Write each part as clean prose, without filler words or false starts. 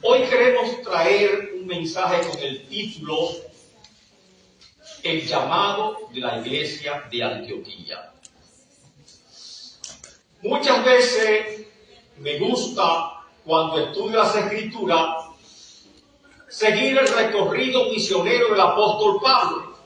Hoy queremos traer un mensaje con el título El llamado de la iglesia de Antioquía. Muchas veces me gusta, cuando estudio las Escrituras, seguir el recorrido misionero del apóstol Pablo.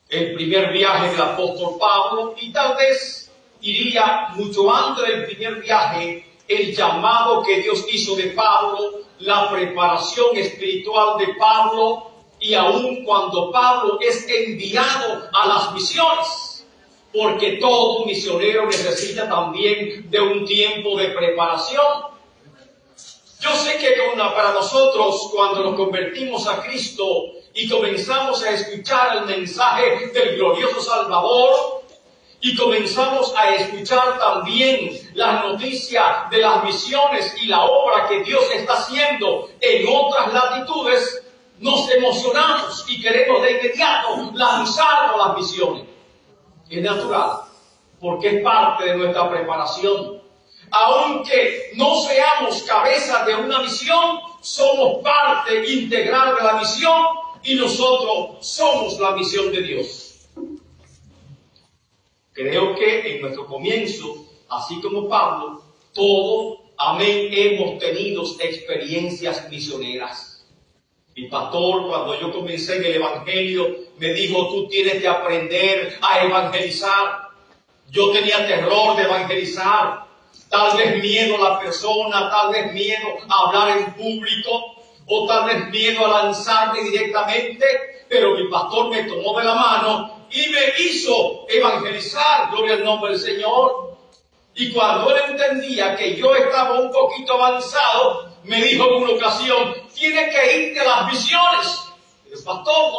El primer viaje del apóstol Pablo, y tal vez iría mucho antes del primer viaje, el llamado que Dios hizo de Pablo, la preparación espiritual de Pablo, y aun cuando Pablo es enviado a las misiones, porque todo misionero necesita también de un tiempo de preparación. Yo sé que para nosotros, cuando nos convertimos a Cristo y comenzamos a escuchar el mensaje del glorioso Salvador, y comenzamos a escuchar también las noticias de las misiones y la obra que Dios está haciendo en otras latitudes, nos emocionamos y queremos de inmediato lanzarnos a las misiones. Es natural, porque es parte de nuestra preparación. Aunque no seamos cabeza de una misión, somos parte integral de la misión y nosotros somos la misión de Dios. Creo que en nuestro comienzo, así como Pablo, todos, amén, hemos tenido experiencias misioneras. Mi pastor, cuando yo comencé en el Evangelio, me dijo: tú tienes que aprender a evangelizar. Yo tenía terror de evangelizar, tal vez miedo a la persona, tal vez miedo a hablar en público, o tal vez miedo a lanzarme directamente, pero mi pastor me tomó de la mano y me hizo evangelizar, gloria al nombre del Señor. Y cuando él entendía que yo estaba un poquito avanzado, me dijo en una ocasión: tienes que irte a las misiones. El pastor,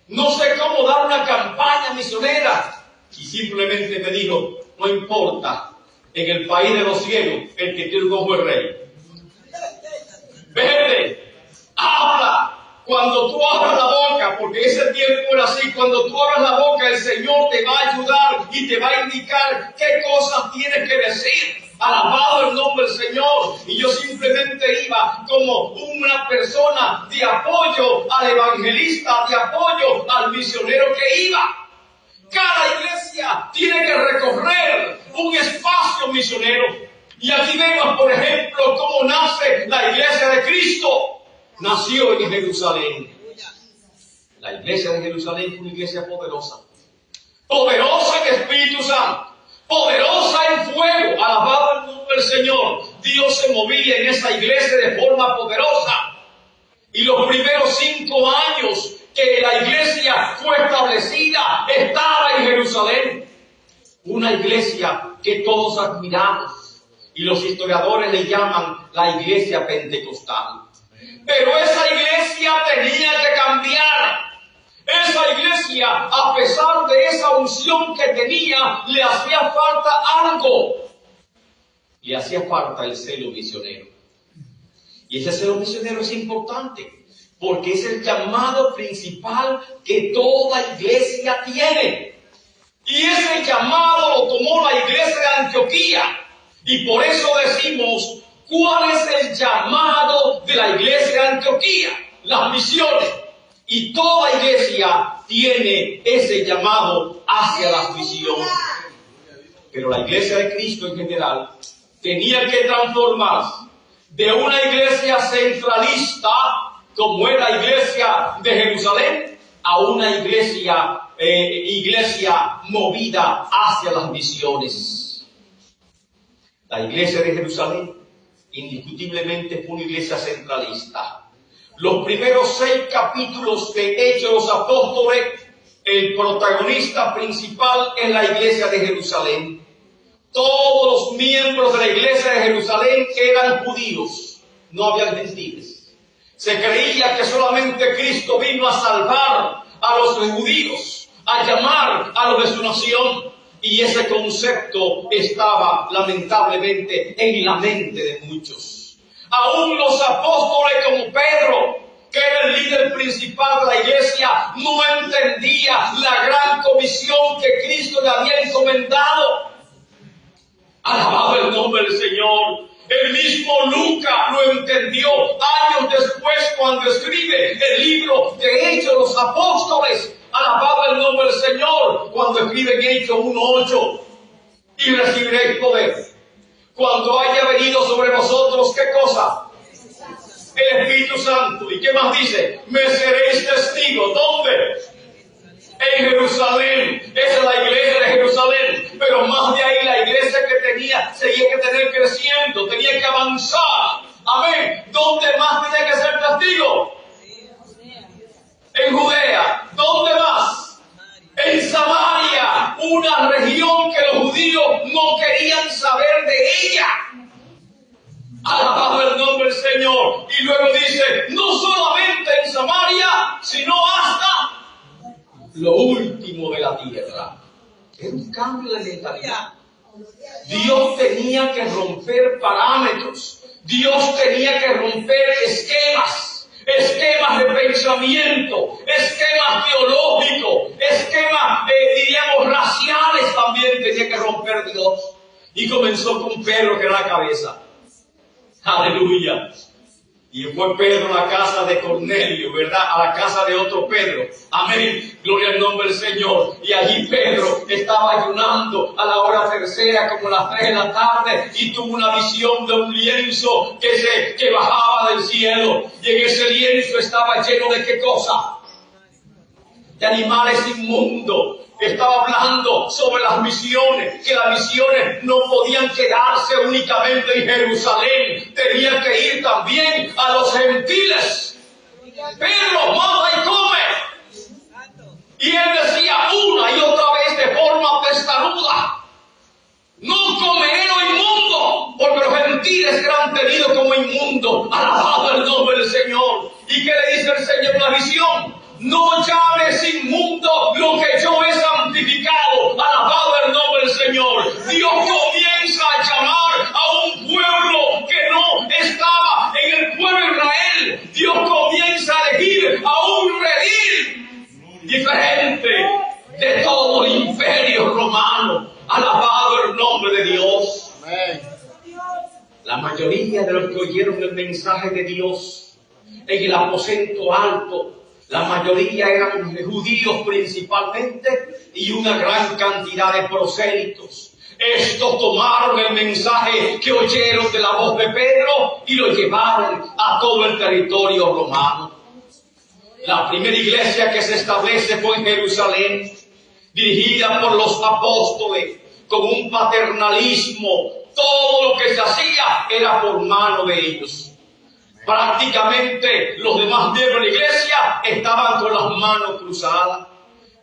no sé cómo dar una campaña misionera. Y simplemente me dijo: no importa, en el país de los cielos, el que tiene un ojo es rey. Vete, habla. Cuando tú abras la boca, porque ese tiempo era así, cuando tú abras la boca, el Señor te va a ayudar y te va a indicar qué cosas tienes que decir. Alabado el nombre del Señor. Y yo simplemente iba como una persona de apoyo al evangelista, de apoyo al misionero que iba. Cada iglesia tiene que recorrer un espacio misionero. Y aquí vemos, por ejemplo, cómo nace la iglesia de Cristo. Nació en Jerusalén. La iglesia de Jerusalén fue una iglesia poderosa. Poderosa en Espíritu Santo. Poderosa en fuego. Alabado el nombre del Señor. Dios se movía en esa iglesia de forma poderosa. Y los primeros 5 años que la iglesia fue establecida, estaba en Jerusalén. Una iglesia que todos admiramos. Y los historiadores le llaman la iglesia pentecostal. Pero esa iglesia tenía que cambiar. Esa iglesia, a pesar de esa unción que tenía, le hacía falta algo. Le hacía falta el celo misionero. Y ese celo misionero es importante, porque es el llamado principal que toda iglesia tiene. Y ese llamado lo tomó la iglesia de Antioquía. Y por eso decimos: ¿cuál es el llamado de la iglesia de Antioquía? Las misiones. Y toda iglesia tiene ese llamado hacia las misiones. Pero la iglesia de Cristo en general tenía que transformarse de una iglesia centralista, como era la iglesia de Jerusalén, a una iglesia movida hacia las misiones. La iglesia de Jerusalén indiscutiblemente fue una iglesia centralista. Los primeros 6 capítulos de Hechos de los Apóstoles, el protagonista principal es la iglesia de Jerusalén. Todos los miembros de la iglesia de Jerusalén eran judíos, no había gentiles. Se creía que solamente Cristo vino a salvar a los judíos, a llamar a los de su nación. Y ese concepto estaba lamentablemente en la mente de muchos. Aún los apóstoles como Pedro, que era el líder principal de la iglesia, no entendía la gran comisión que Cristo le había encomendado. Alabado el nombre del Señor. El mismo Lucas lo entendió años después cuando escribe el libro de Hechos de los Apóstoles. Alabado el nombre del Señor. Cuando escribe en Hechos 1:8. Y recibiréis poder cuando haya venido sobre vosotros, ¿qué cosa? El Espíritu Santo. ¿Y qué más dice? Me seréis testigos. ¿Dónde? En Jerusalén. Esa es la iglesia de Jerusalén. Pero más de ahí, la iglesia que seguía que tener creciendo, tenía que avanzar. Amén. ¿Dónde más tenía que ser testigo? En Judea. ¿Dónde más? En Samaria, una región que los judíos no querían saber de ella. Alabado el nombre del Señor. Y luego dice, no solamente en Samaria, sino hasta lo último de la tierra. Es un cambio de mentalidad. Dios tenía que romper parámetros. Dios tenía que romper esquemas de pensamiento, esquemas teológicos, esquemas, diríamos, raciales también tenía que romper Dios. Y comenzó con Pedro, que era la cabeza. Aleluya. Y fue Pedro a la casa de Cornelio, ¿verdad? A la casa de otro Pedro. Amén. Gloria al nombre del Señor. Y allí Pedro estaba ayunando a la hora tercera, como las 3 de la tarde, y tuvo una visión de un lienzo que bajaba del cielo. Y en ese lienzo estaba lleno de ¿qué cosa? De animales inmundos. Estaba hablando sobre las misiones, que las misiones no podían quedarse únicamente en Jerusalén, tenían que ir también a los gentiles. Pedro, mata y come. Y él decía una y otra vez de forma testaruda, no comeré lo inmundo, porque los gentiles eran tenidos como inmundos. Alabado el nombre del Señor. ¿Y qué le dice el Señor en la visión? No llames inmundo lo que yo he santificado. Alabado el nombre del Señor. Dios comienza a llamar a un pueblo que no estaba en el pueblo de Israel. Dios comienza a elegir a un redil diferente de todo el imperio romano. Alabado el nombre de Dios. Amén. La mayoría de los que oyeron el mensaje de Dios en el aposento alto, la mayoría eran judíos principalmente y una gran cantidad de prosélitos. Estos tomaron el mensaje que oyeron de la voz de Pedro y lo llevaron a todo el territorio romano. La primera iglesia que se establece fue en Jerusalén, dirigida por los apóstoles, con un paternalismo. Todo lo que se hacía era por mano de ellos. Prácticamente los demás miembros de la iglesia estaban con las manos cruzadas.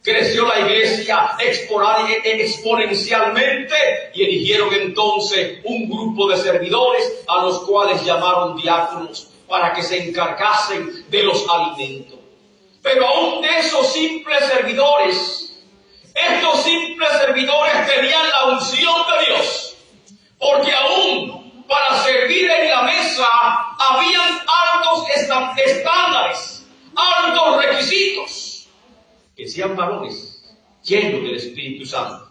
Creció la iglesia exponencialmente y eligieron entonces un grupo de servidores a los cuales llamaron diáconos para que se encargasen de los alimentos. Pero aún de esos simples servidores, estos simples servidores tenían la unción de Dios, porque aún para servir en la mesa habían altos estándares, altos requisitos, que sean varones llenos del Espíritu Santo,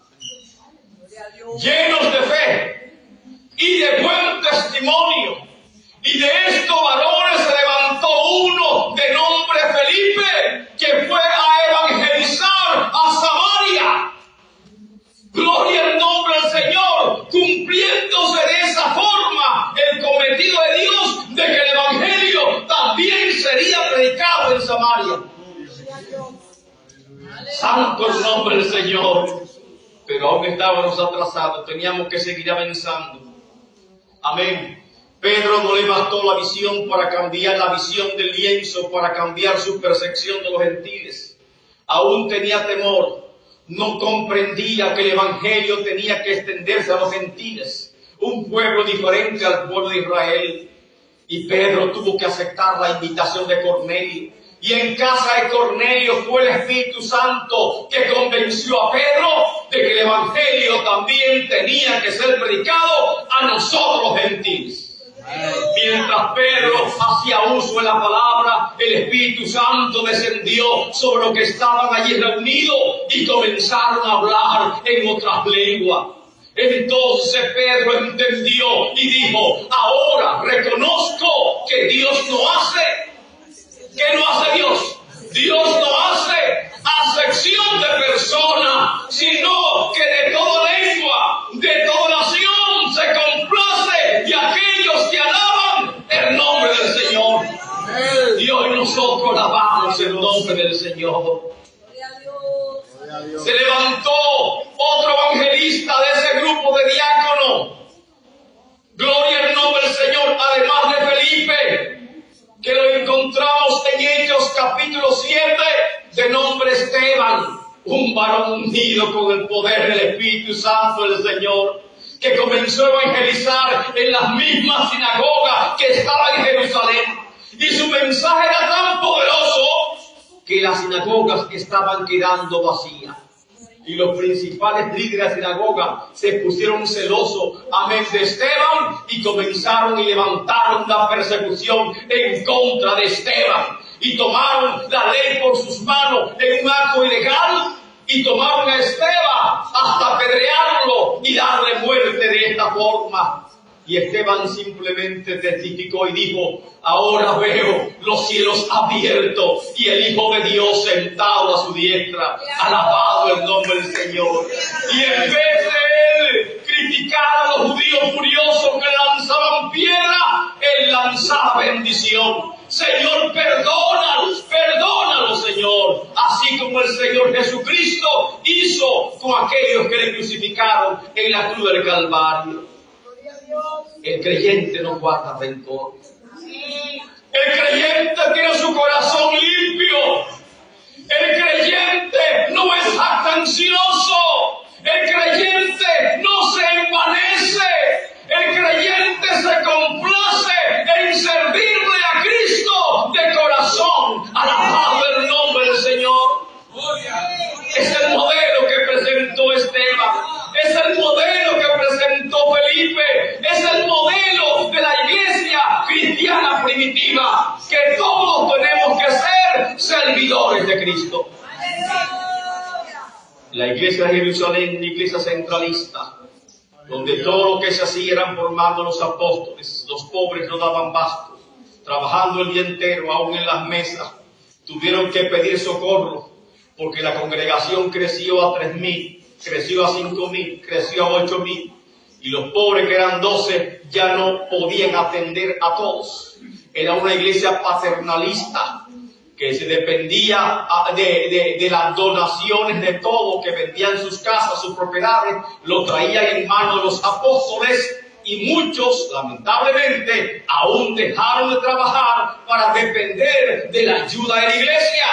llenos de fe y de buen testimonio. Y de estos varones se levantó uno de nombre Felipe, que fue a evangelizar a Samaria. Gloria al nombre del Señor, cumpliéndose de esa forma el cometido de Dios de que el evangelio también sería predicado en Samaria. Santo el nombre del Señor. Pero aún estábamos atrasados, teníamos que seguir avanzando. Amén. Pedro no le bastó la visión para cambiar la visión del lienzo, para cambiar su percepción de los gentiles. Aún tenía temor. No comprendía que el evangelio tenía que extenderse a los gentiles, un pueblo diferente al pueblo de Israel. Y Pedro tuvo que aceptar la invitación de Cornelio. Y en casa de Cornelio fue el Espíritu Santo que convenció a Pedro de que el evangelio también tenía que ser predicado a nosotros los gentiles. Mientras Pedro hacía uso de la palabra, el Espíritu Santo descendió sobre los que estaban allí reunidos y comenzaron a hablar en otras lenguas. Entonces Pedro entendió y dijo, ahora reconozco que Dios no hace. ¿Qué no hace Dios? Dios no hace acepción de persona, sino que de toda lengua, de toda nación se complace de aquellos que alaban el nombre del Señor. Y hoy nosotros alabamos el nombre del Señor. Se levantó otro evangelista de ese grupo de diáconos. Gloria al nombre del Señor, además de Felipe, que lo encontramos en Hechos capítulo 7, de nombre Esteban, un varón ungido con el poder del Espíritu Santo del Señor, que comenzó a evangelizar en las mismas sinagogas que estaban en Jerusalén. Y su mensaje era tan poderoso que las sinagogas estaban quedando vacías. Y los principales líderes de la sinagoga se pusieron celosos, amén, de Esteban, y comenzaron y levantaron una persecución en contra de Esteban. Y tomaron la ley por sus manos en un acto ilegal, y tomaron a Esteban hasta apedrearlo y darle muerte de esta forma. Y Esteban simplemente testificó y dijo, ahora veo los cielos abiertos y el Hijo de Dios sentado a su diestra. Alabado el nombre del Señor. Y en vez de él criticar a los judíos furiosos que lanzaban piedra, él lanzaba bendición. Señor, perdónalos, perdónalos, Señor. Así como el Señor Jesucristo hizo con aquellos que le crucificaron en la cruz del Calvario. El creyente no guarda rencor. El creyente tiene su corazón limpio. El creyente no es jactancioso. El creyente no se envanece. El creyente se complace en servirle a Cristo de corazón. Alabado el nombre del Señor. Es el modelo que presentó Esteban. Es el modelo que presentó Felipe. Es el modelo de la iglesia cristiana primitiva. Que todos tenemos que ser servidores de Cristo. La iglesia de Jerusalén, una iglesia centralista, donde todo lo que se hacía eran por mano de los apóstoles. Los pobres no daban basto, trabajando el día entero, aún en las mesas. Tuvieron que pedir socorro, porque la congregación creció a 3,000, creció a 5,000, creció a 8,000. Y los pobres, que eran 12, ya no podían atender a todos. Era una iglesia paternalista, que se dependía de las donaciones de todos, que vendían sus casas, sus propiedades, lo traían en manos de los apóstoles, y muchos, lamentablemente, aún dejaron de trabajar para depender de la ayuda de la iglesia.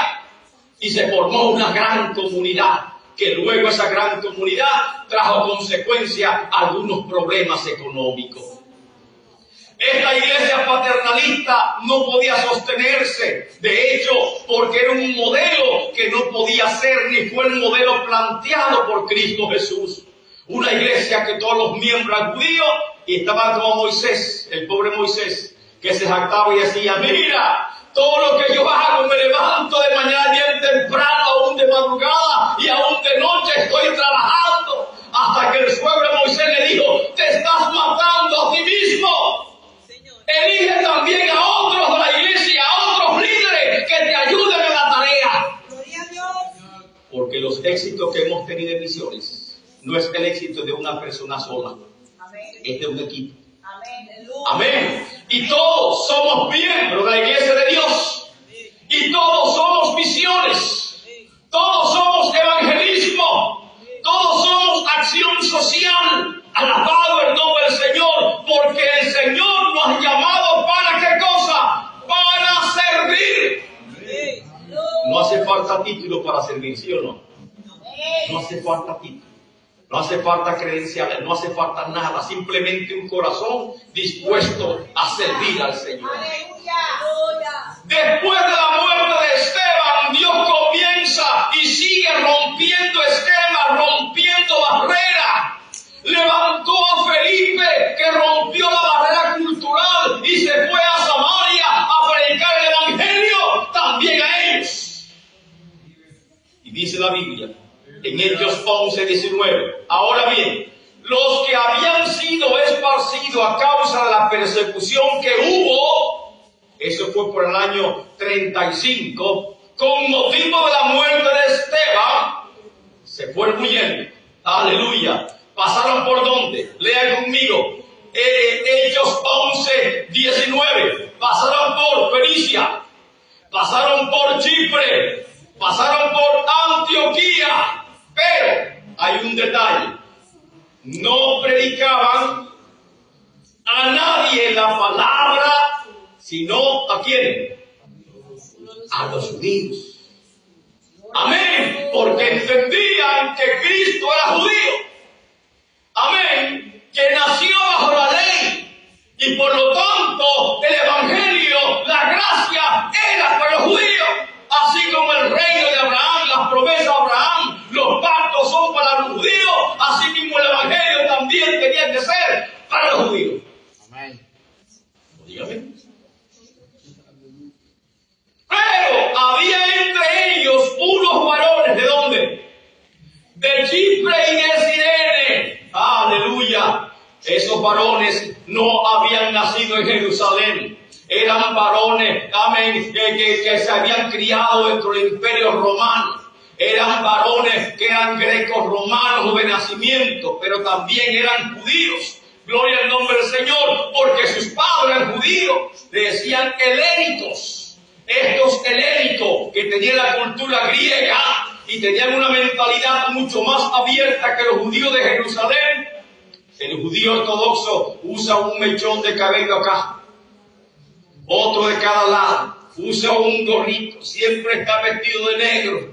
Y se formó una gran comunidad, que luego esa gran comunidad trajo consecuencia algunos problemas económicos. Esta iglesia paternalista no podía sostenerse, de hecho, porque era un modelo que no podía ser ni fue el modelo planteado por Cristo Jesús. Una iglesia que todos los miembros eran judíos y estaban como Moisés, el pobre Moisés, que se jactaba y decía, mira, todo lo que yo hago, me levanto de mañana bien temprano, aún de madrugada y aún de noche estoy trabajando. Hasta que el suegro de Moisés le dijo, te estás matando a ti mismo. Elige también a otros de la iglesia, a otros líderes que te ayuden en la tarea. Porque los éxitos que hemos tenido en misiones no es el éxito de una persona sola, es de un equipo. Amén. Y todos somos miembros de la iglesia de Dios. Y todos somos misiones. Todos somos evangelismo. Todos somos acción social. Alabado el nombre del Señor. Porque el Señor nos ha llamado ¿para qué cosa? Para servir. No hace falta título para servir, ¿sí o no? No hace falta título. No hace falta credenciales, no hace falta nada, simplemente un corazón dispuesto a servir al Señor. Después de la muerte de Esteban, Dios comienza y sigue rompiendo esquemas, rompiendo barreras. Levantó a Felipe, que rompió la barrera cultural y se fue a Samaria a predicar el evangelio también a ellos. Y dice la Biblia en Hechos 11:19. Ahora bien, los que habían sido esparcidos a causa de la persecución que hubo, eso fue por el año 35, con motivo de la muerte de Esteban, se fueron huyendo. Aleluya. ¿Pasaron por dónde? Lean conmigo. Hechos 11, 19. Pasaron por Fenicia, pasaron por Chipre, pasaron por Antioquía, pero hay un detalle. No predicaban a nadie la palabra, sino ¿a quién? A los judíos. Amén. Porque entendían que Cristo era judío. Amén. Que nació bajo la ley. Y por lo tanto, el evangelio, la gracia, era para los judíos. Así como el reino de Abraham, las promesas de Abraham, los pactos son para los judíos. Así como el evangelio también tenía que ser para los judíos. Amén. Dígame. Pero había entre ellos unos varones, ¿de dónde? De Chipre y de Cirene. Aleluya. Esos varones no habían nacido en Jerusalén. Eran varones, amén, que se habían criado dentro del imperio romano. Eran varones que eran grecos romanos de nacimiento, pero también eran judíos. Gloria al nombre del Señor, porque sus padres eran judíos. Le decían helénicos. Estos helénicos que tenían la cultura griega y tenían una mentalidad mucho más abierta que los judíos de Jerusalén. El judío ortodoxo usa un mechón de cabello acá, otro de cada lado, usa un gorrito, siempre está vestido de negro,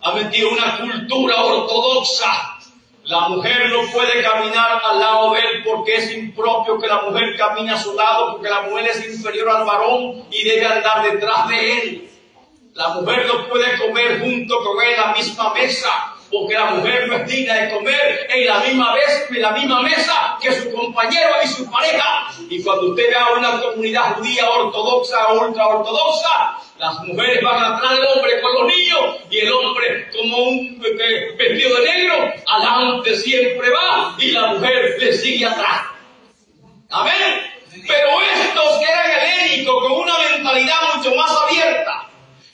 ha metido una cultura ortodoxa. La mujer no puede caminar al lado de él porque es impropio que la mujer camine a su lado, porque la mujer es inferior al varón y debe andar detrás de él. La mujer no puede comer junto con él en la misma mesa, porque la mujer no es digna de comer en la misma mesa que su compañero y su pareja. Y cuando usted vea una comunidad judía ortodoxa o ultra ortodoxa, las mujeres van atrás del hombre con los niños y el hombre como un vestido de negro, adelante siempre va y la mujer le sigue atrás. Amén. Pero estos que eran helénicos con una mentalidad mucho más abierta,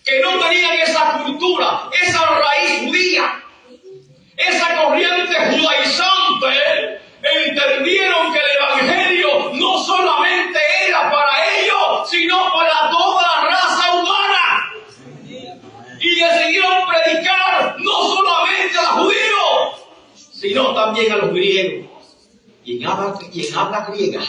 que no tenían esa cultura, esa raíz judía, esa corriente judaizante, entendieron que el evangelio no solamente era para ellos, sino para toda la raza humana. Y decidieron predicar no solamente a los judíos, sino también a los griegos. Y en habla griega,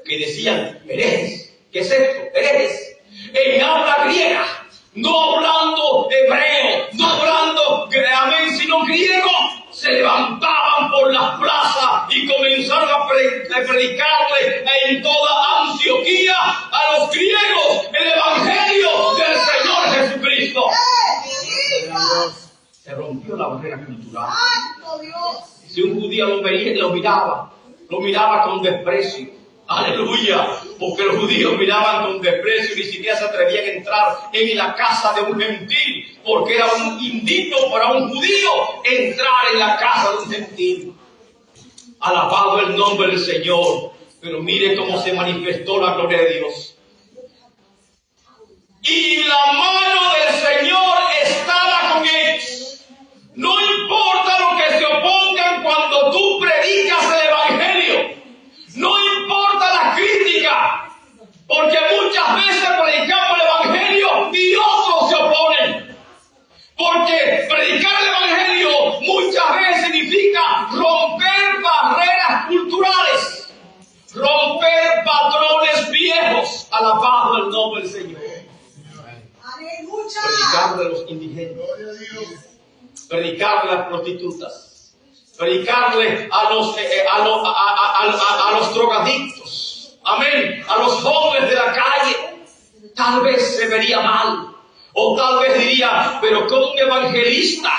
que decían herejes. ¿Qué es esto? Herejes. En habla griega, no hablando hebreo, no hablando amén, sino griego, se levantaban por las plazas y comenzaron a predicarle en toda Antioquía a los griegos el evangelio del Señor Jesucristo. Se rompió la barrera cultural. Si un judío lo miraba con desprecio. Aleluya, porque los judíos miraban con desprecio y ni siquiera se atrevían a entrar en la casa de un gentil, porque era un indigno para un judío entrar en la casa de un gentil. Alabado el nombre del Señor, pero mire cómo se manifestó la gloria de Dios. Y la mano del Señor estaba con ellos. No importa lo que se opongan cuando tú predicas el evangelio. No importa la crítica, porque muchas veces predicamos el evangelio y otros se oponen. Porque predicar el evangelio muchas veces significa romper barreras culturales, romper patrones viejos. Alabado el nombre del Señor. Predicarle a los indigentes, predicarle a las prostitutas, predicarle a los drogadictos, amén, a los jóvenes de la calle. Tal vez se vería mal, o tal vez diría, pero como un evangelista,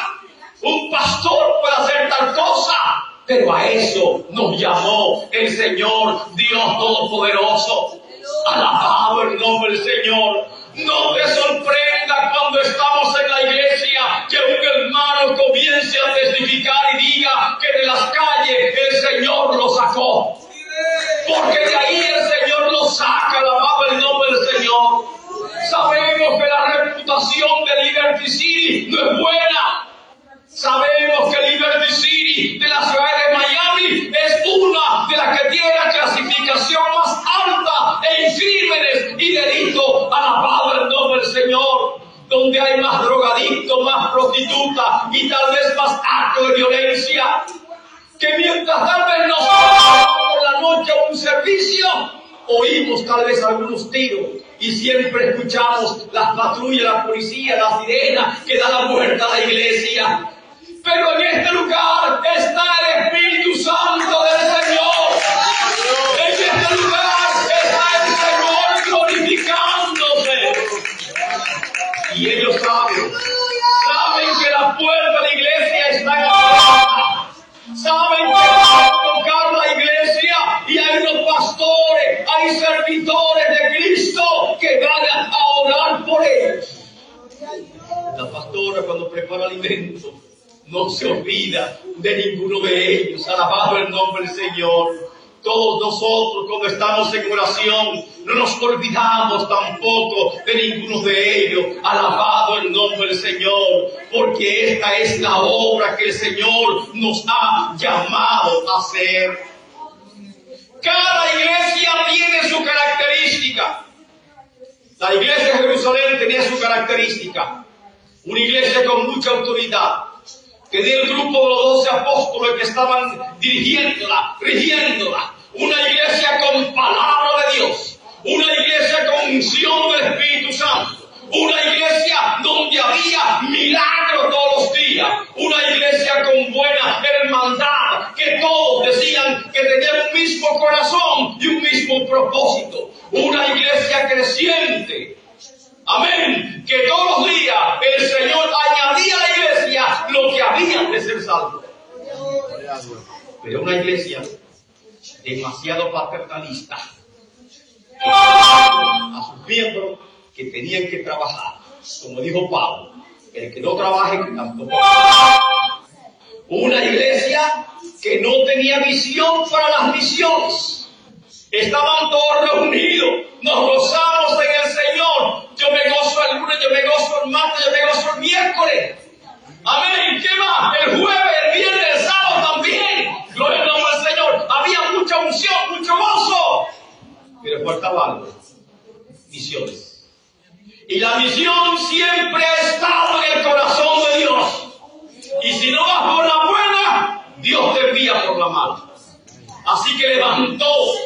un pastor puede hacer tal cosa. Pero a eso nos llamó el Señor Dios Todopoderoso. Alabado el nombre del Señor. No te sorprenda cuando estamos en la iglesia que un hermano comience a testificar y diga que en las calles el Señor no. Porque de ahí el Señor nos saca, alabado el nombre del Señor. Sabemos que la reputación de Liberty City no es buena. Sabemos que Liberty City de la ciudad de Miami es una de las que tiene la clasificación más alta en crímenes y delitos. Alabado el nombre del Señor. Donde hay más drogadictos, más prostitutas y tal vez más actos de violencia. Que mientras tal vez nosotros vamos por la noche a un servicio, oímos tal vez algunos tiros y siempre escuchamos las patrullas, la policía, la sirena que da la puerta a la iglesia. Pero en este lugar está el Espíritu Santo del Señor. En este lugar está el Señor glorificándose. Y ellos saben que la puerta de la iglesia está abierta. Saben que van a tocar la iglesia y hay unos pastores, hay servidores de Cristo que van a orar por ellos. La pastora cuando prepara alimentos no se olvida de ninguno de ellos. Alabado el nombre del Señor. Todos nosotros cuando estamos en oración no nos olvidamos tampoco de ninguno de ellos. Alabado el nombre del Señor, porque esta es la obra que el Señor nos ha llamado a hacer. Cada iglesia tiene su característica. La iglesia de Jerusalén tenía su característica. Una iglesia con mucha autoridad. Tenía el grupo de los 12 apóstoles que estaban dirigiéndola, rigiéndola. Una iglesia con palabra de Dios. Una iglesia con unción del Espíritu Santo. Una iglesia donde había milagros todos los días. Una iglesia con buena hermandad. Que todos decían que tenían un mismo corazón y un mismo propósito. Una iglesia creciente. Amén. Que todos los días el Señor añadía a la iglesia lo que había de ser salvo. Pero una iglesia demasiado paternalista. A sus miembros que tenían que trabajar. Como dijo Pablo, el que no trabaje tampoco. Una iglesia que no tenía visión para las misiones. Estaban todos reunidos, nos gozamos en el Señor. Yo me gozo el lunes, yo me gozo el martes, yo me gozo el miércoles. Amén. ¿Qué más? El jueves, el viernes, el sábado también. Gloria al nombre del Señor. Había mucha unción, mucho gozo. Pero faltaba algo. Misiones. Y la misión siempre ha estado en el corazón de Dios. Y si no vas por la buena, Dios te envía por la mala. Así que levantó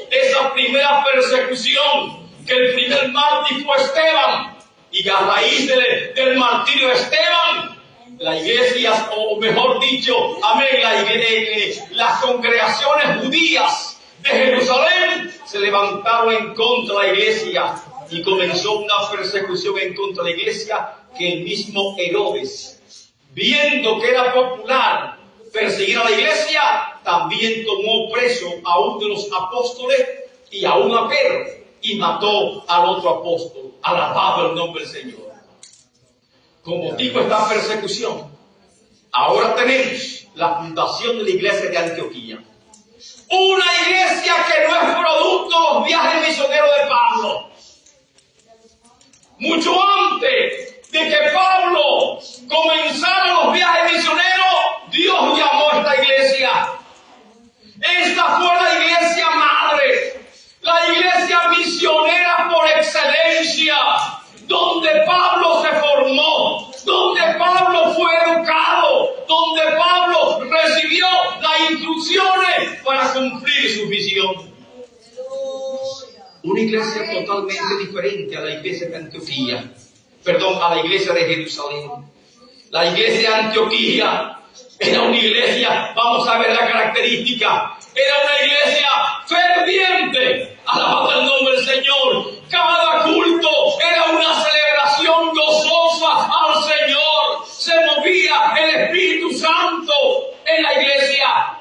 esa primera persecución, que el primer mártir fue Esteban. Y a raíz del martirio de Esteban, la iglesia, o mejor dicho, amén, las congregaciones judías de Jerusalén se levantaron en contra de la iglesia. Y comenzó una persecución en contra de la iglesia que el mismo Herodes, viendo que era popular perseguir a la iglesia, también tomó preso a uno de los apóstoles y a un a Pedro y mató al otro apóstol. Alabado el nombre del Señor. Con motivo de esta persecución, ahora tenemos la fundación de la iglesia de Antioquía. Una iglesia que no es producto de los viajes misioneros de Pablo. Mucho antes de que Pablo comenzara los viajes misioneros, Dios llamó a esta iglesia. Esta fue la iglesia madre, la iglesia misionera por excelencia, donde Pablo se formó, donde Pablo fue educado, donde Pablo recibió las instrucciones para cumplir su visión. Una iglesia totalmente diferente a la iglesia de Antioquía, a la iglesia de Jerusalén. La iglesia de Antioquía era una iglesia, vamos a ver la característica, era una iglesia ferviente, alabado el nombre del Señor. Cada culto era una celebración gozosa al Señor. Se movía el Espíritu Santo en la iglesia.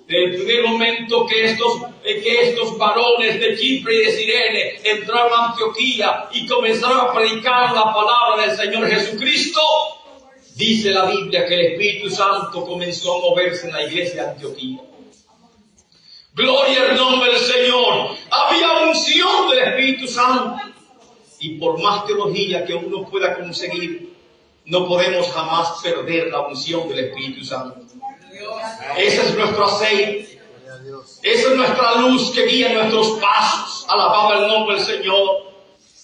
Desde el primer momento que estos varones de Chipre y de Cirene entraron a Antioquía y comenzaron a predicar la palabra del Señor Jesucristo, dice la Biblia que el Espíritu Santo comenzó a moverse en la iglesia de Antioquía. Gloria al nombre del Señor. Había unción del Espíritu Santo. Y por más teología que uno pueda conseguir, no podemos jamás perder la unción del Espíritu Santo. Ese es nuestro aceite. Esa es nuestra luz que guía nuestros pasos. Alabado el nombre del Señor.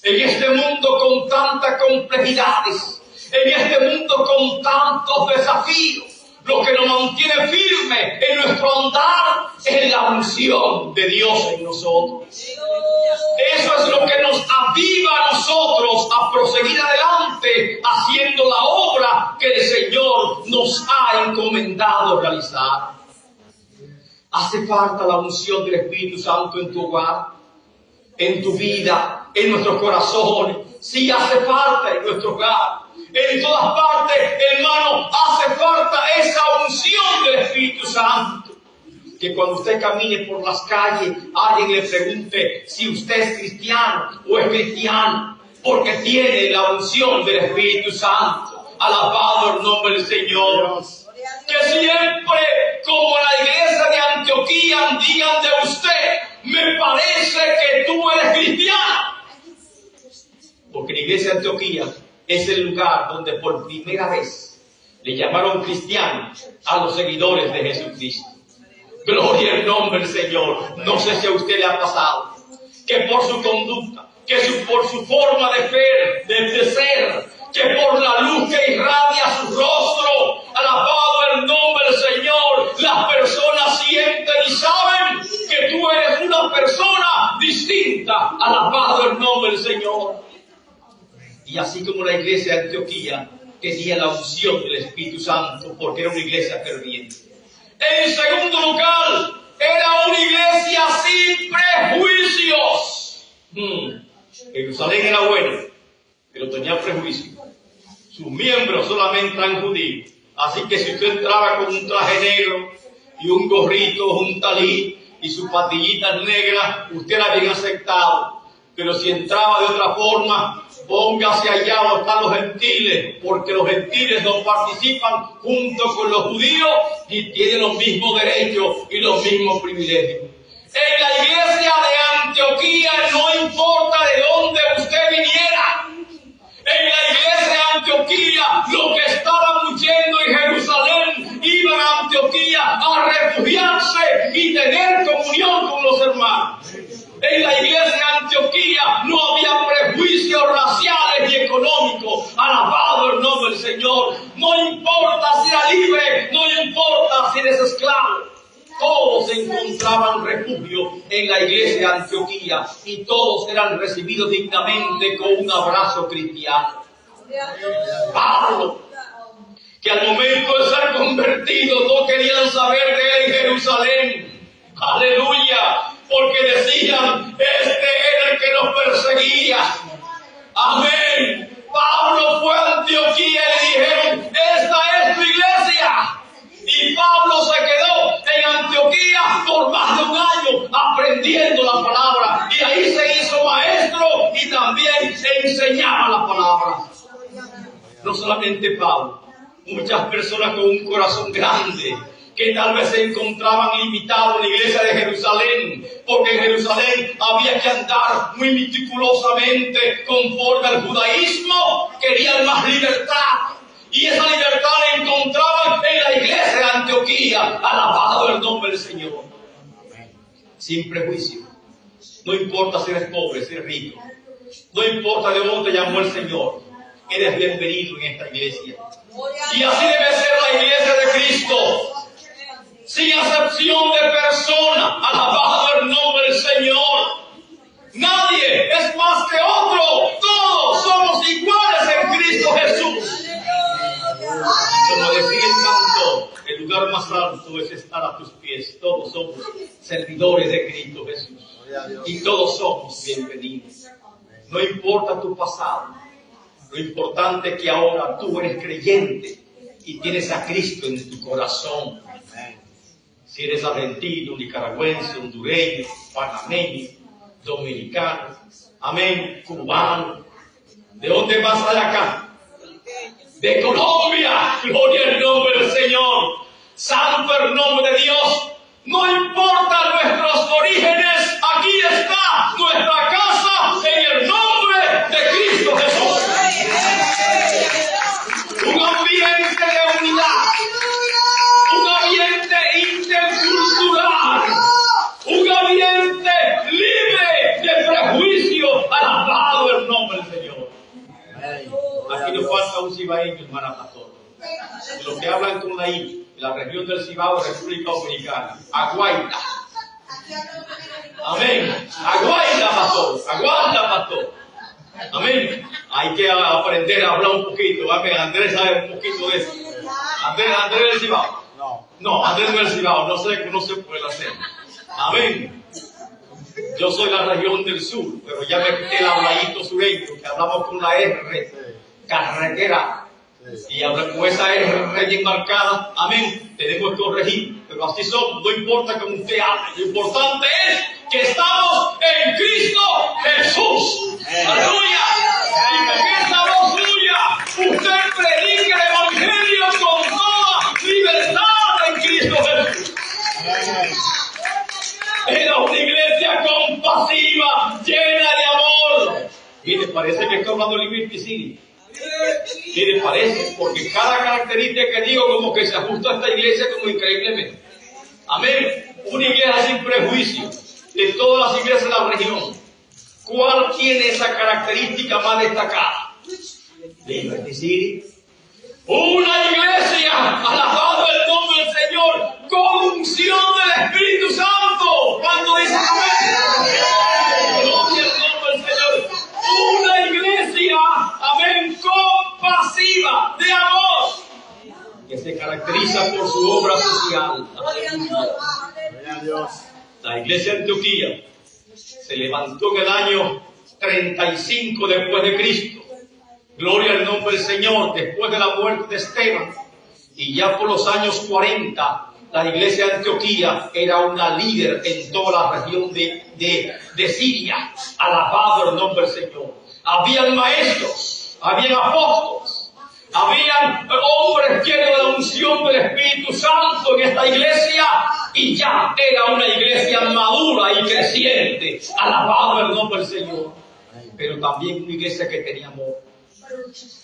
En este mundo con tantas complejidades, en este mundo con tantos desafíos, lo que nos mantiene firme en nuestro andar es la unción de Dios en nosotros. Eso es lo que nos aviva a nosotros a proseguir adelante haciendo la obra que el Señor nos ha encomendado realizar. Hace falta la unción del Espíritu Santo en tu hogar, en tu vida, en nuestros corazones. Sí, hace falta en nuestro hogar. En todas partes, hermano, hace falta esa unción del Espíritu Santo. Que cuando usted camine por las calles, alguien le pregunte si usted es cristiano o es cristiano, porque tiene la unción del Espíritu Santo. Alabado el nombre del Señor. Que siempre, como la iglesia de Antioquía, digan de usted: me parece que tú eres cristiano. Porque la iglesia de Antioquía es el lugar donde por primera vez le llamaron cristianos a los seguidores de Jesucristo. Gloria al nombre del Señor. No sé si a usted le ha pasado que por su conducta, por su forma de ser, que por la luz que irradia su rostro, alabado el nombre del Señor, las personas sienten y saben que tú eres una persona distinta. Alabado el nombre del Señor. Y así como la iglesia de Antioquía tenía la unción del Espíritu Santo porque era una iglesia ferviente. En segundo lugar, era una iglesia sin prejuicios. Jerusalén era bueno, pero tenía prejuicios. Sus miembros solamente eran judíos. Así que si usted entraba con un traje negro y un gorrito, un talí y sus patillitas negras, usted era bien aceptado. Pero si entraba de otra forma, póngase allá donde están los gentiles, porque los gentiles no participan junto con los judíos y tienen los mismos derechos y los mismos privilegios. En la iglesia de Antioquía no importa de dónde usted viniera. En la iglesia de Antioquía, los que estaban huyendo en Jerusalén iban a Antioquía a refugiarse y tener comunión con los hermanos. En la iglesia de Antioquía no había prejuicios raciales ni económicos. Alabado el nombre del Señor. No importa si era libre, no importa si eres esclavo. Todos encontraban refugio en la iglesia de Antioquía y todos eran recibidos dignamente con un abrazo cristiano. Pablo, que al momento de ser convertido no querían saber de él en Jerusalén. Aleluya. Porque decían: este era el que nos perseguía. Amén. Pablo fue a Antioquía y le dijeron: esta es tu iglesia. Y Pablo se quedó en Antioquía por más de un año aprendiendo la palabra. Y ahí se hizo maestro y también se enseñaba la palabra. No solamente Pablo, muchas personas con un corazón grande que tal vez se encontraban limitados en la iglesia de Jerusalén, porque en Jerusalén había que andar muy meticulosamente conforme al judaísmo, querían más libertad. Y esa libertad la encontraban en la iglesia de Antioquía. Alabado el nombre del Señor. Sin prejuicio. No importa si eres pobre, si eres rico. No importa de dónde te llamó el Señor. Eres bienvenido en esta iglesia. Y así debe ser la iglesia de Cristo. Sin acepción de persona. Alabado el nombre del Señor. Nadie es más que otro. Todos somos iguales en Cristo Jesús. Como decía el canto, el lugar más alto es estar a tus pies. Todos somos servidores de Cristo Jesús. Y todos somos bienvenidos. No importa tu pasado. Lo importante es que ahora tú eres creyente y tienes a Cristo en tu corazón. Si eres argentino, nicaragüense, hondureño, panameño, dominicano, amén, cubano. ¿De dónde vas a acá? De Colombia. Gloria al nombre del Señor. Santo el nombre de Dios. No importa nuestros orígenes, aquí está nuestra casa en el nombre de Cristo Jesús. Un ambiente de unidad, un ambiente intercultural, un ambiente libre de prejuicio. Alabado el nombre del Señor. Aquí nos falta un cibaeño, hermana pastor. Los que hablan con la I, la región del Cibao, República Dominicana. Aguaita. Amén. Aguaita, pastor. Aguanta, pastor. Amén. Hay que aprender a hablar un poquito. Amén. Andrés sabe un poquito de eso. Andrés del Cibao. No, Andrés del Cibao. No se puede hacer. Amén. Yo soy la región del sur, pero ya me quité el habladito sureño, que hablamos con la R, carretera. Y con esa R bien marcada, amén, tenemos que corregir. Pero así son, no importa cómo usted hable. Lo importante es que estamos en Cristo Jesús. ¡Aleluya! Y con esa voz suya, usted predica el Evangelio con toda libertad en Cristo Jesús. Era una iglesia compasiva, llena de amor. Mire, parece que estoy hablando de Liberty City. Mire, parece, porque cada característica que digo como que se ajusta a esta iglesia como increíblemente. Amén. Una iglesia sin prejuicio de todas las iglesias de la región. ¿Cuál tiene esa característica más destacada? Liberty City. Una iglesia, alabado el nombre del Señor, con unción del Espíritu Santo. ¿Cuándo dice amén? Gloria al nombre del Señor. Una iglesia, amén, compasiva, de amor, que se caracteriza por su obra social. La iglesia de Antioquía se levantó en el año 35 después de Cristo. Gloria al nombre del Señor, después de la muerte de Esteban. Y ya por los años 40, la iglesia de Antioquía era una líder en toda la región de Siria. Alabado el nombre del Señor. Habían maestros, habían apóstoles, habían hombres llenos de la unción del Espíritu Santo en esta iglesia. Y ya era una iglesia madura y creciente. Alabado el nombre del Señor. Pero también una iglesia que tenía amor.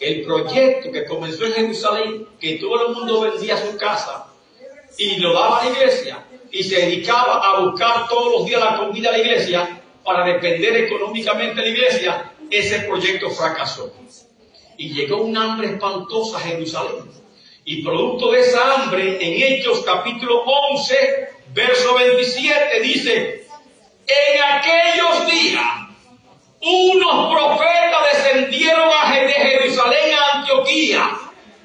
El proyecto que comenzó en Jerusalén, que todo el mundo vendía su casa y lo daba a la iglesia y se dedicaba a buscar todos los días la comida a la iglesia para depender económicamente de la iglesia, ese proyecto fracasó. Y llegó un hambre espantosa a Jerusalén. Y producto de esa hambre, en Hechos capítulo 11, verso 27, dice: en aquellos días unos profetas descendieron de Jerusalén a Antioquía,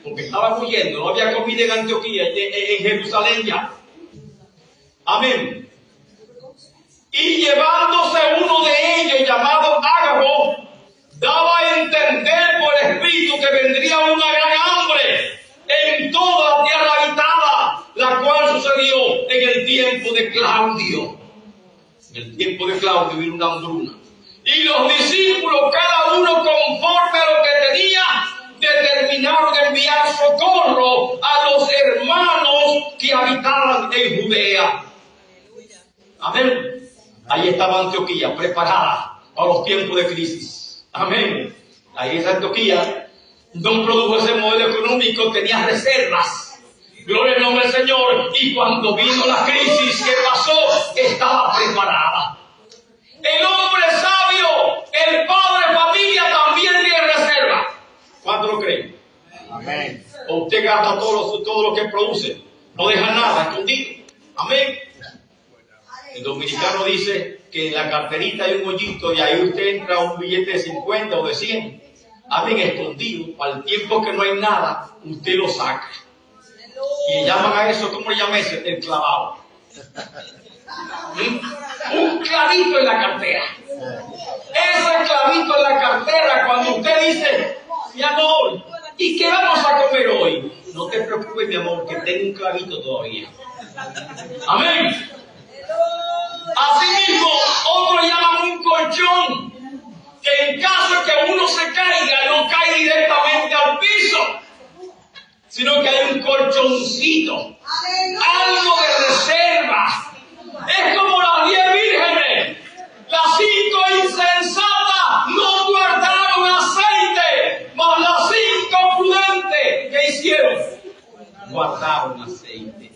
porque estaban huyendo, no había comida en Antioquía, en Jerusalén ya. Amén. Y llevándose uno de ellos, llamado Ágabo, daba a entender por el Espíritu que vendría una gran hambre en toda la tierra habitada, la cual sucedió en el tiempo de Claudio. En el tiempo de Claudio vino una hambruna. Y los discípulos, cada uno conforme a lo que tenía, determinaron enviar socorro a los hermanos que habitaban en Judea. Amén. Ahí estaba Antioquía, preparada para los tiempos de crisis. Amén. Ahí esa Antioquía no produjo ese modelo económico, tenía reservas. Gloria al nombre del Señor. Y cuando vino la crisis que pasó, estaba preparada. El hombre sabio, el padre de familia, también tiene reserva. ¿Cuánto lo creen? Amén. O usted gasta todo lo que produce, no deja nada escondido. Amén. El dominicano dice que en la carterita hay un hoyito y ahí usted entra un billete de 50 o de 100. Amén, escondido. Para el tiempo que no hay nada, usted lo saca. Y llaman a eso, ¿cómo le llama ese? El clavado. Un clavito en la cartera. Ese clavito en la cartera, cuando usted dice: mi amor, ¿y qué vamos a comer hoy? No te preocupes, mi amor, que tengo un clavito todavía. Amén. Asimismo, otros llaman un colchón, que en caso de que uno se caiga, no cae directamente al piso, sino que hay un colchoncito, algo de reserva, guardaron aceite.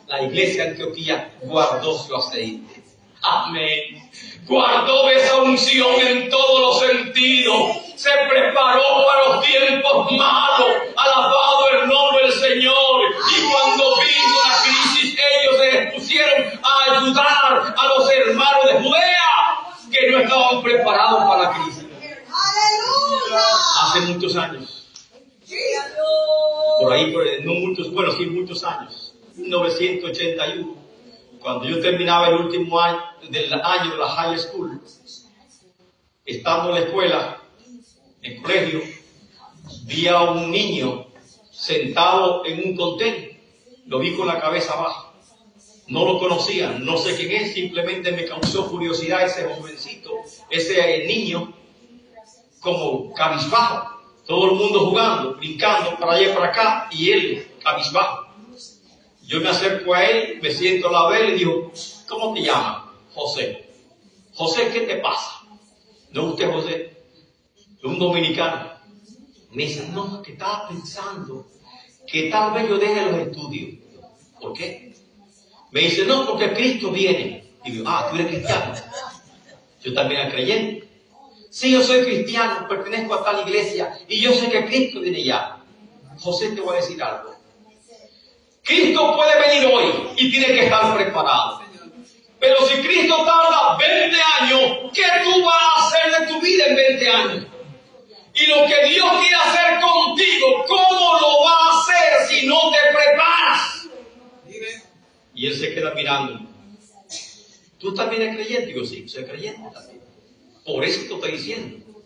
La iglesia de Antioquía guardó su aceite. Amén. Guardó esa unción en todos los sentidos. Se preparó para los tiempos malos. Alabado el nombre del Señor. Y cuando vino la crisis, ellos se dispusieron a ayudar a los hermanos de Judea que no estaban preparados para la crisis. Hace muchos años. Por ahí, no muchos, bueno, sí, muchos años. 1981. Cuando yo terminaba el último año de la high school, estando en la escuela, en el colegio, vi a un niño sentado en un contenedor. Lo vi con la cabeza baja. No lo conocía, no sé quién es, simplemente me causó curiosidad ese jovencito, ese niño, como cabizbajo. Todo el mundo jugando, brincando para allá y para acá, y él cabizbajo. Yo me acerco a él, me siento al lado de él y digo, ¿cómo te llamas? José. José, ¿qué te pasa? ¿No usted José? Un dominicano. Me dice, no, que estaba pensando que tal vez yo deje los estudios. ¿Por qué? Me dice, no, porque Cristo viene. Digo, ¿tú eres cristiano? Yo también era creyente. Sí, yo soy cristiano, pertenezco a tal iglesia y yo sé que Cristo viene ya. José, te voy a decir algo. Cristo puede venir hoy y tiene que estar preparado. Pero si Cristo tarda 20 años, ¿qué tú vas a hacer de tu vida en 20 años? Y lo que Dios quiere hacer contigo, ¿cómo lo va a hacer si no te preparas? Y él se queda mirando. ¿Tú también eres creyente? Digo, sí, soy creyente también. Por eso te estoy diciendo.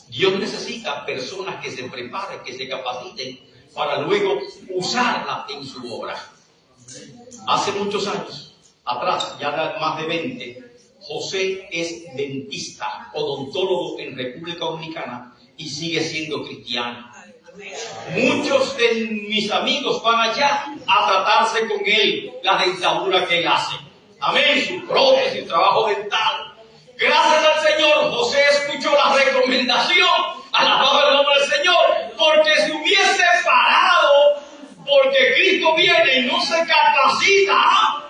Dios necesita personas que se preparen, que se capaciten para luego usarla en su obra. Hace muchos años atrás, ya más de 20, José es dentista, odontólogo en República Dominicana y sigue siendo cristiano. Muchos de mis amigos van allá a tratarse con él la dentadura que él hace. Amén, su prótesis, su trabajo dental. Gracias al Señor, José escuchó la recomendación. Alabado el nombre del Señor, porque si hubiese parado, porque Cristo viene y no se capacita,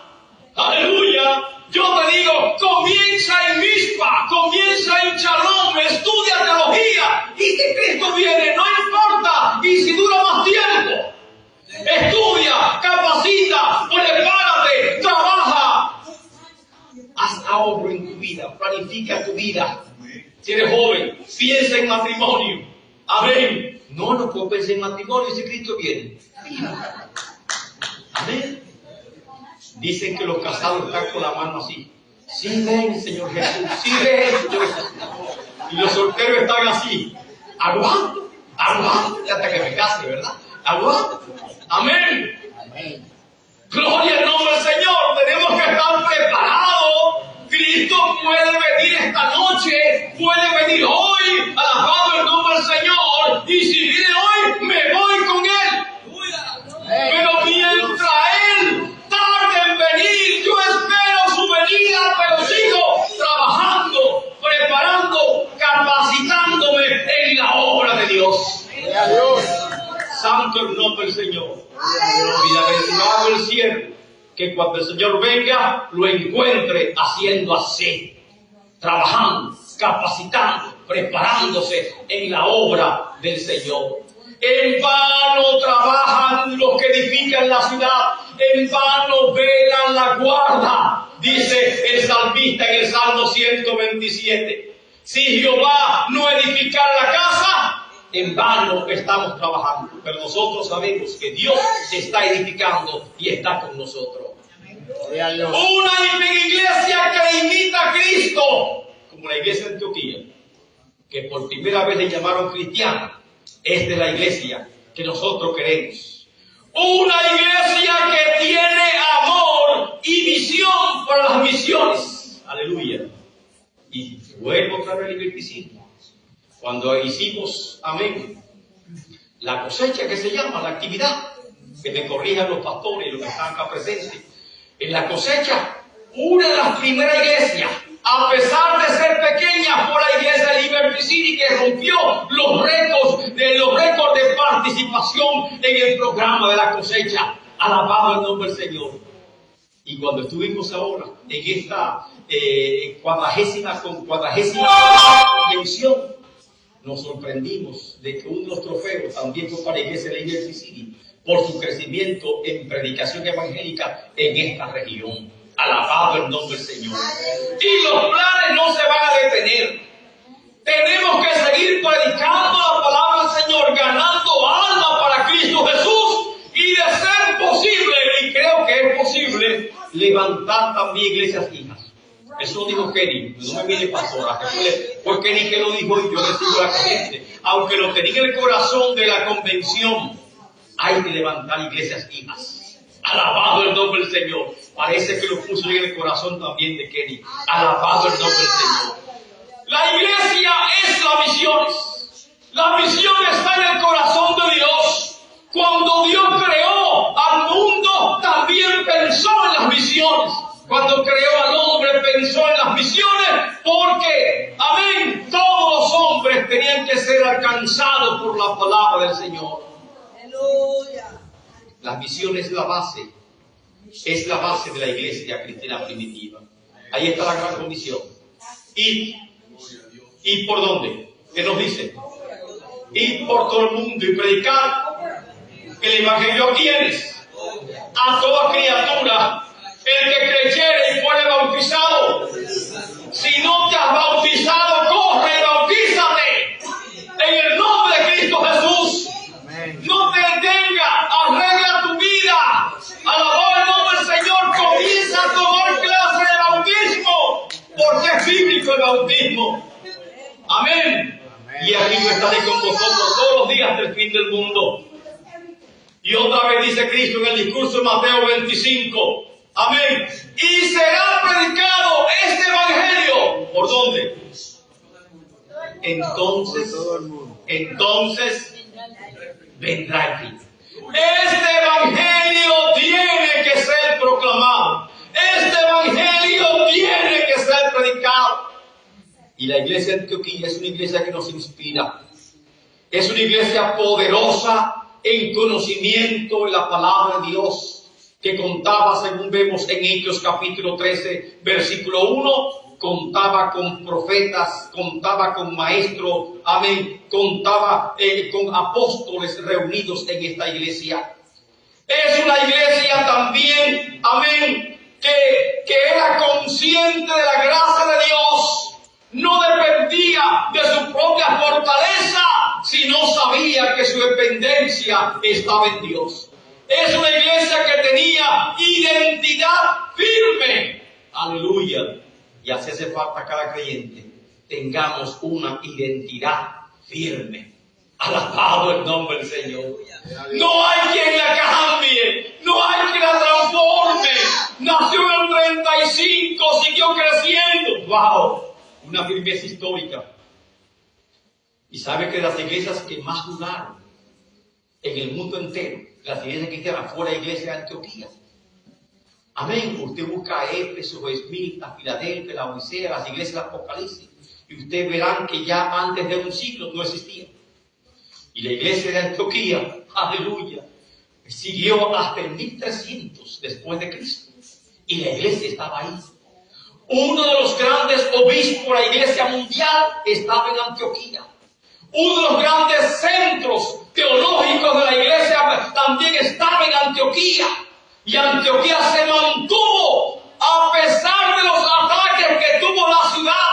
aleluya, yo te digo, comienza en Mizpa, comienza en Shalom, estudia teología, y si Cristo viene, no importa, y si dura más tiempo, estudia, capacita, prepárate, trabaja, haz ahorro en tu vida, planifica tu vida. Si eres joven, piensa en matrimonio. Amén. No puedo pensar en matrimonio si Cristo viene. Amén. Dicen que los casados están con la mano así. Sí, ven, Señor Jesús. Sí, ven, Señor Jesús. Y los solteros están así. Aguanta hasta que me case, ¿verdad? Aguanta. Amén. Amén. Gloria al nombre del Señor. Tenemos que estar preparados. Cristo puede venir esta noche, puede venir hoy, alabado el nombre del Señor, y si viene hoy, me voy con Él. Pero mientras Él tarde en venir, yo espero su venida, pero sigo trabajando, preparando, capacitándome en la obra de Dios. Santo el nombre del Señor. Bienaventurado el siervo que cuando el Señor venga, lo encuentre haciendo así, trabajando, capacitando, preparándose en la obra del Señor. En vano trabajan los que edifican la ciudad, en vano velan la guarda, dice el salmista en el Salmo 127. Si Jehová no edificara la casa, en vano estamos trabajando, pero nosotros sabemos que Dios se está edificando y está con nosotros. Una iglesia que imita a Cristo, como la iglesia de Antioquía, que por primera vez le llamaron cristiana. Esta es la iglesia que nosotros queremos. Una iglesia que tiene amor y visión para las misiones. Aleluya. Y vuelvo otra vez al liberticismo. Cuando hicimos, amén, la cosecha que se llama, la actividad, que me corrijan los pastores y los que están acá presentes, en la cosecha, una de las primeras iglesias, a pesar de ser pequeña, fue la iglesia de Liberty City que rompió los récords de participación en el programa de la cosecha. Alabado el nombre del Señor. Y cuando estuvimos ahora en esta cuadragésima convención, nos sorprendimos de que uno de los trofeos también fue para la iglesia de la Iglesia City por su crecimiento en predicación evangélica en esta región. Alabado el nombre del Señor. Y los planes no se van a detener. Tenemos que seguir predicando la palabra del Señor, ganando alma para Cristo Jesús, y de ser posible, y creo que es posible, levantar también iglesias hijas. Eso lo dijo Kenny, no me viene pastora, fue Kenny que lo dijo y yo le sigo la corriente. Aunque lo tenía en el corazón de la convención, hay que levantar iglesias hijas. Alabado el nombre del Señor. Parece que lo puso en el corazón también de Kenny. Alabado el nombre del Señor. La iglesia es la misión. La misión está en el corazón de Dios. Cuando Dios creó al mundo, también pensó en las misiones. Cuando creó al hombre, pensó en las misiones, porque, amén, todos los hombres tenían que ser alcanzados por la palabra del Señor. Aleluya. La misión es la base de la iglesia cristiana primitiva. Ahí está la gran comisión. ¿Y por dónde? ¿Qué nos dice? Ir por todo el mundo y predicar el evangelio a quienes, a toda criatura. El que creyere y fuere bautizado, si no te has bautizado, corre y bautízate en el nombre de Cristo Jesús. No te detengas, arregla tu vida. Alabado el nombre del Señor, comienza a tomar clase de bautismo, porque es bíblico el bautismo. Amén. Y aquí yo estaré con vosotros todos los días del fin del mundo. Y otra vez dice Cristo en el discurso de Mateo 25. Amén. Y será predicado este evangelio. ¿Por dónde? Entonces vendrá el fin. Este evangelio tiene que ser proclamado. Este evangelio tiene que ser predicado. Y la iglesia de Antioquía es una iglesia que nos inspira. Es una iglesia poderosa en conocimiento de la palabra de Dios, que contaba, según vemos en Hechos capítulo 13, versículo 1, contaba con profetas, contaba con maestros, amén, contaba con apóstoles reunidos en esta iglesia. Es una iglesia también, amén, que era consciente de la gracia de Dios. No dependía de su propia fortaleza, sino sabía que su dependencia estaba en Dios. Es una iglesia que tenía identidad firme. Aleluya. Y así hace falta cada creyente. Tengamos una identidad firme. Alabado el nombre del Señor. No hay quien la cambie. No hay quien la transforme. Nació en el 35, siguió creciendo. ¡Wow! Una firmeza histórica. Y sabe que las iglesias que más duraron en el mundo entero, las iglesias cristianas, fue la iglesia de Antioquía. Amén. Usted busca a Éfeso, Esmirna, Filadelfia, la Odisea, las iglesias de Apocalipsis, y ustedes verán que ya antes de un siglo no existían. Y la iglesia de Antioquía, aleluya, siguió hasta el 1300 después de Cristo. Y la iglesia estaba ahí. Uno de los grandes obispos de la iglesia mundial estaba en Antioquía. Uno de los grandes centros teológicos de la iglesia también estaba en Antioquía. Y Antioquía se mantuvo a pesar de los ataques que tuvo la ciudad,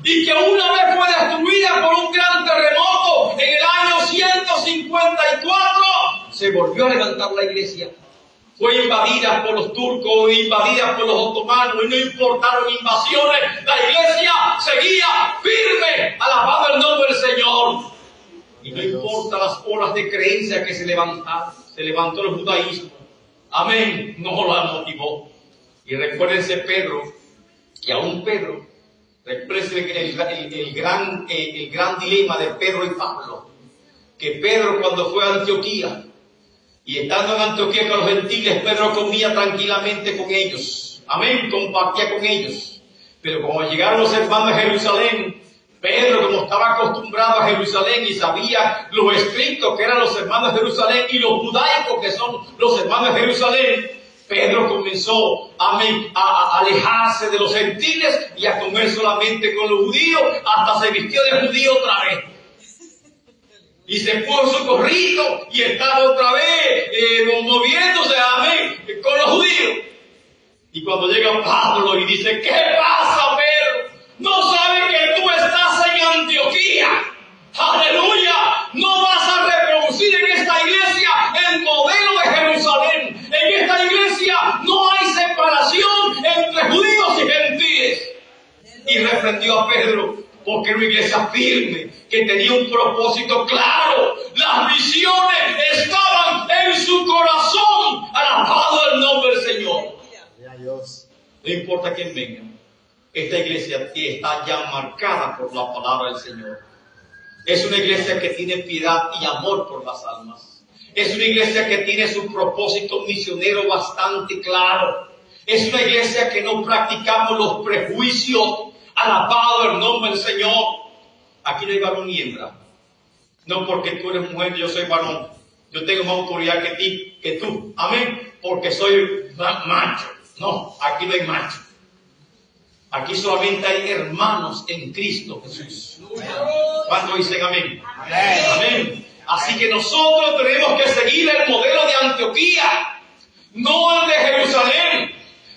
y que una vez fue destruida por un gran terremoto en el año 154, se volvió a levantar la iglesia. Fue invadida por los turcos, invadida por los otomanos, y no importaron invasiones, la iglesia seguía firme, alabado el nombre del Señor. Y no importa las olas de creencia que se levantaron, se levantó el judaísmo. Amén, no la motivó. Y recuérdense Pedro, que aún Pedro, recuérdense el gran dilema de Pedro y Pablo, que Pedro cuando fue a Antioquía, y estando en Antioquía con los gentiles, Pedro comía tranquilamente con ellos. Amén, compartía con ellos. Pero cuando llegaron los hermanos de Jerusalén, Pedro, como estaba acostumbrado a Jerusalén y sabía los estrictos que eran los hermanos de Jerusalén y los judaicos que son los hermanos de Jerusalén, Pedro comenzó a alejarse de los gentiles y a comer solamente con los judíos, hasta se vistió de judío otra vez. Y se puso su gorrito y estaba otra vez moviéndose, amén, con los judíos. Y cuando llega Pablo y dice, ¿qué pasa, Pedro? ¿No sabes que tú estás en Antioquía? ¡Aleluya! No vas a reproducir en esta iglesia el modelo de Jerusalén. En esta iglesia no hay separación entre judíos y gentiles. Y reprendió a Pedro porque era una iglesia firme, que tenía un propósito claro. Las visiones estaban en su corazón. Alabado el nombre del Señor. No importa quién venga. Esta iglesia está ya marcada por la palabra del Señor. Es una iglesia que tiene piedad y amor por las almas. Es una iglesia que tiene su propósito misionero bastante claro. Es una iglesia que no practicamos los prejuicios. Alabado el nombre del Señor. Aquí no hay varón ni hembra. No porque tú eres mujer y yo soy varón. Yo tengo más autoridad que tú. Amén. Porque soy macho. No, aquí no hay macho. Aquí solamente hay hermanos en Cristo Jesús. ¿Cuánto dicen amén? Amén? Amén. Así que nosotros tenemos que seguir el modelo de Antioquía, no el de Jerusalén.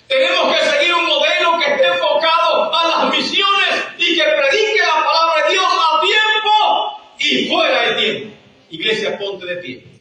Tenemos que seguir un modelo que esté enfocado a las misiones y que predique la palabra de Dios a tiempo y fuera de tiempo. Iglesia, ponte de pie.